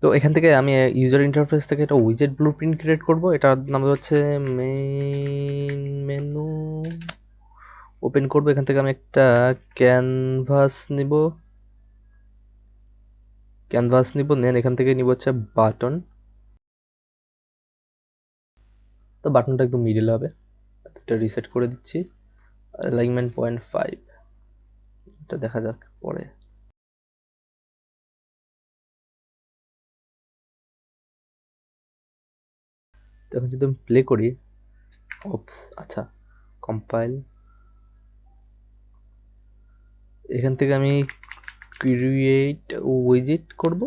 তো এখান থেকে আমি ইউজার ইন্টারফেস থেকে একটা উইজেট ব্লুপ্রিন্ট ক্রিয়েট করব। এটার নাম হচ্ছে মেইন মেনু। ওপেন করব, এখান থেকে আমি একটা ক্যানভাস নিব নেন এখান থেকে নিব হচ্ছে বাটন। তো বাটনটা একদম মিডল হবে, এটা রিসেট করে দিচ্ছি, অ্যালাইনমেন্ট 0.5, এটা দেখা যাক পরে। তো এখন যদি আমি প্লে করি, ওপস, আচ্ছা, কম্পাইল, এখান থেকে আমি ক্রিয়েট উইজেট করব,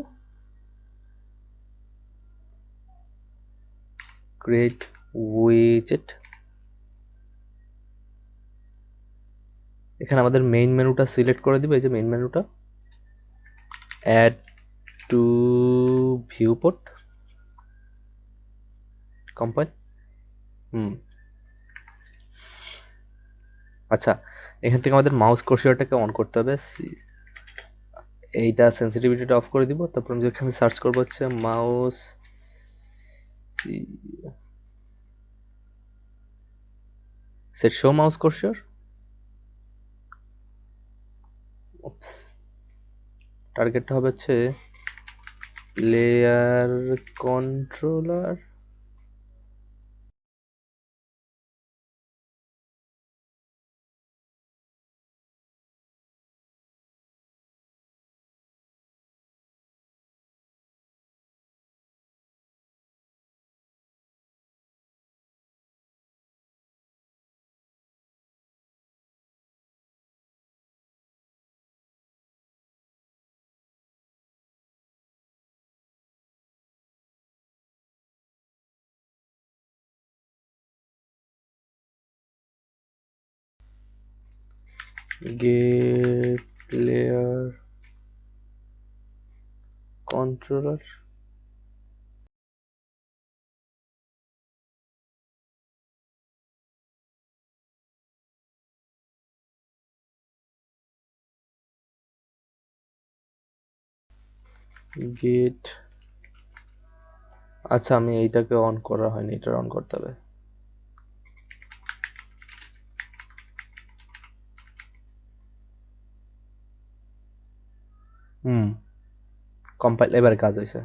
ক্রিয়েট উইজেট। এখানে আমাদের মেইন মেনুটা সিলেক্ট করে দিব, এই যে মেইন মেনুটা, অ্যাড টু ভিউপোর্ট, কম্পাইল। আচ্ছা, এখান থেকে আমাদের মাউস কার্সারটাকে অন করতে হবে, এইটা সেন্সিটিভিটিটা অফ করে দিব। তারপর আমি যেখানে সার্চ করব হচ্ছে mouse set show mouse cursor, টার্গেটটা হবে হচ্ছে layer controller. Get layer controller, get, আচ্ছা আমি এইটাকে অন করা হয়নি, এটা অন করতে হবে। কম্পাইল, এবার কাজ হয়েছে,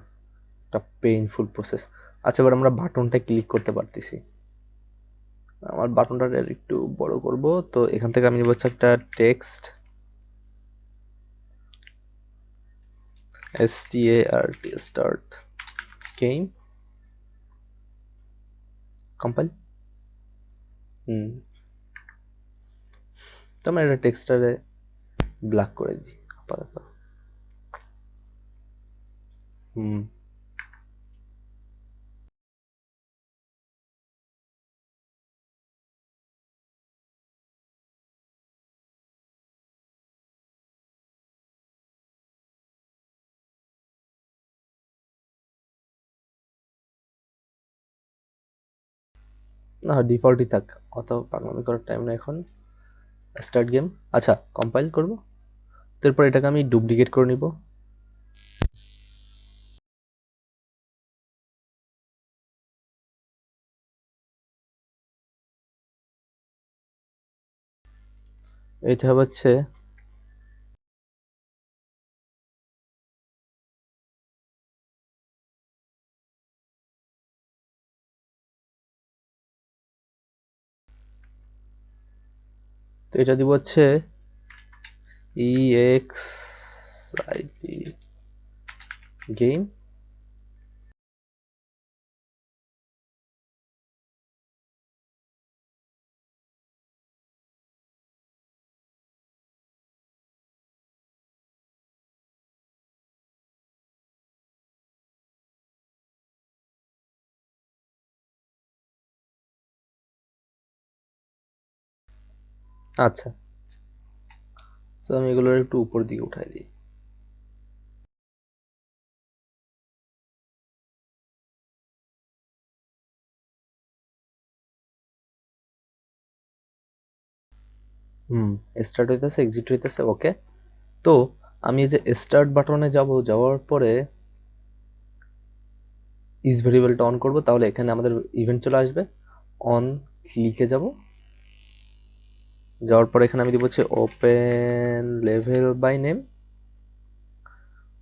একটা পেইনফুল প্রসেস। আচ্ছা, এবার আমরা বাটনটা ক্লিক করতে পারতেছি। আমার বাটনটা একটু বড় করব, তো এখান থেকে আমি নেব হচ্ছে একটা টেক্সট, স্টার্ট গেম, কম্পাইল। তো আমরা এটা টেক্সটারে ব্ল্যাক করে দিই আপাতত। না, ডিফল্টই থাক, অত পাগলামি করার টাইম না এখন। স্টার্ট গেম, আচ্ছা কম্পাইল করব। তারপর এটাকে আমি ডুপ্লিকেট করে নিব। এইটা হচ্ছে তো এটা দিব হচ্ছে EXID গেম। আচ্ছা, তো আমি এগুলোর একটু উপর দিকে উঠাই দিই। স্টার্ট হইতেছে, এক্সিট হইতেছে, ওকে। তো আমি এই যে স্টার্ট বাটনে যাব, যাওয়ার পরে ইজ ভেরিয়েবলটা অন করব, তাহলে এখানে আমাদের ইভেন্ট চলে আসবে। অন ক্লিকে যাব, যাওয়ার পর এখানে আমি দিব হচ্ছে ওপেন লেভেল বাই নেম।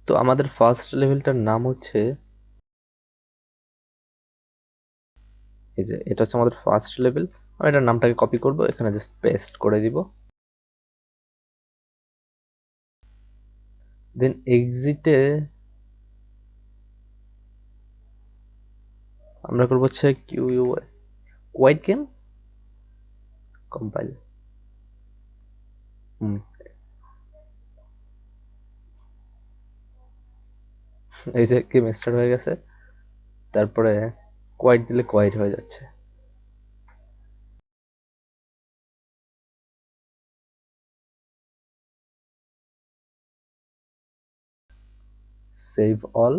তো আমাদের ফার্স্ট লেভেলটার নাম হচ্ছে, এই যে এটা হচ্ছে আমাদের ফার্স্ট লেভেল। আমি এটার নামটাকে কপি করব, এখানে জাস্ট পেস্ট করে দিব। দেন এক্সিটে আমরা করবো হচ্ছে কিউইউআই হোয়াইট গেম কম্পাইল। এই যে গেম স্টার্ট হয়ে গেছে, তারপরে কোয়াইট দিলে কোয়াইট হয়ে যাচ্ছে। Save all.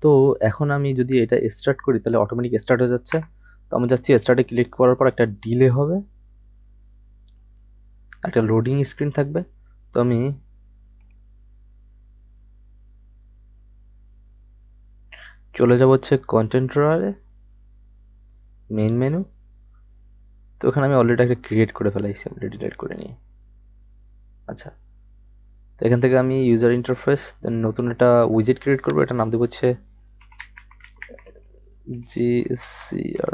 তো এখন আমি যদি এটা স্টার্ট করি তাহলে অটোমেটিক স্টার্ট হয়ে যাচ্ছে। তো আমি যাচ্ছি স্টার্টে ক্লিক করার পর একটা ডিলে হবে, একটা লোডিং স্ক্রিন থাকবে। তো আমি চলে যাব হচ্ছে কন্টেন্ট ড্রয়ারে, মেইন মেনু। তো ওখানে আমি অলরেডি একটা ক্রিয়েট করে ফেলাইছি, আমি ডিলিট করে নিই। আচ্ছা, তো এখান থেকে আমি ইউজার ইন্টারফেস, দেন নতুন একটা উইজেট ক্রিয়েট করবো, এটা নাম দেবো হচ্ছে GCR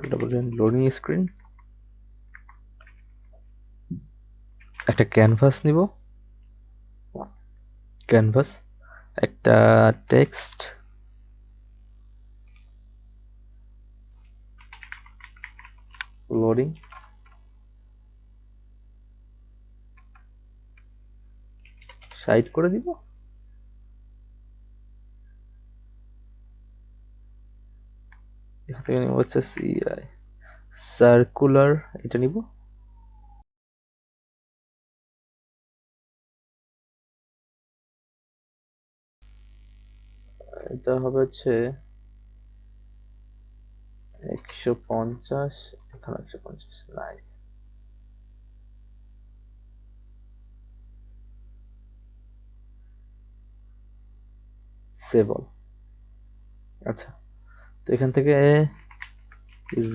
লোডিং স্ক্রিন। একটা ক্যানভাস নিব, ক্যানভাস, একটা টেক্সট, লোডিং, সাইড করে দিব। এখান থেকে নিব হচ্ছে CI সার্কুলার, এটা নিব। এটা হবে হচ্ছে 150, এখানে 150, নাইস। Save all. আচ্ছা, তো এখান থেকে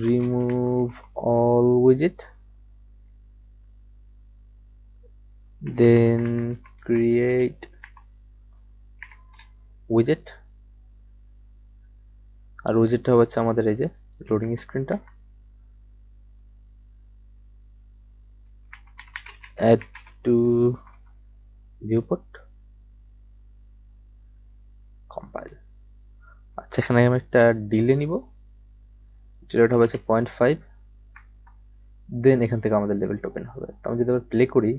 রিমুভ অল উইজেট, দেন ক্রিয়েট উইজেট। আর উইজেটটা হচ্ছে আমাদের এই যে লোডিং স্ক্রিনটা। Add to viewport, compile. আচ্ছা, এখানে আমি একটা ডিলে নিব, ডিলেটা হবে হচ্ছে 0.5। দেন এখান থেকে আমাদের লেভেলটা ওপেন হবে। তো আমি যদি আবার প্লে করি,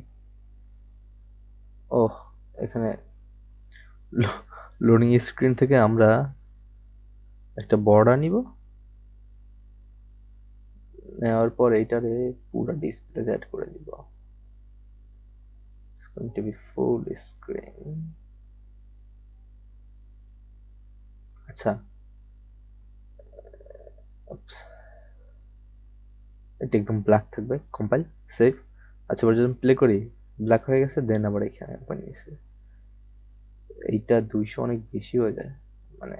ওহ, এখানে লোডিং স্ক্রিন থেকে আমরা একটা বর্ডার নিব, নেওয়ার পর এইটারে পুরো ডিসপ্লেতে অ্যাড করে দিব। It's going to be full screen. আচ্ছা, এটা একদম ব্ল্যাক থাকবে, কম্পাইল, সেভ। আচ্ছা, এবার যদি প্লে করি, ব্ল্যাক হয়ে গেছে। দেন আবার এখানে ওপেন নিয়েছে, এইটা 200 অনেক বেশি হয়ে যায়, মানে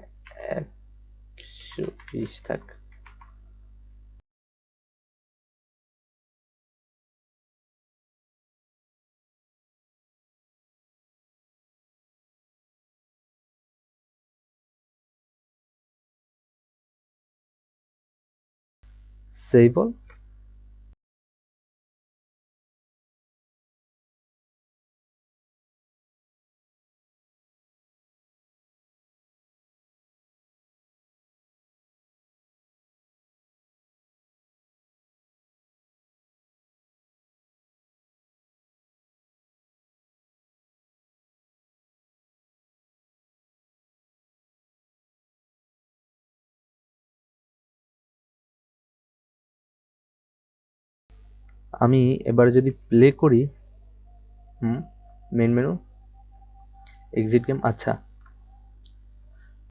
120 থাক। Save all. আমি এবারে যদি প্লে করি, মেইন মেনু, এক্সিট গেম। আচ্ছা,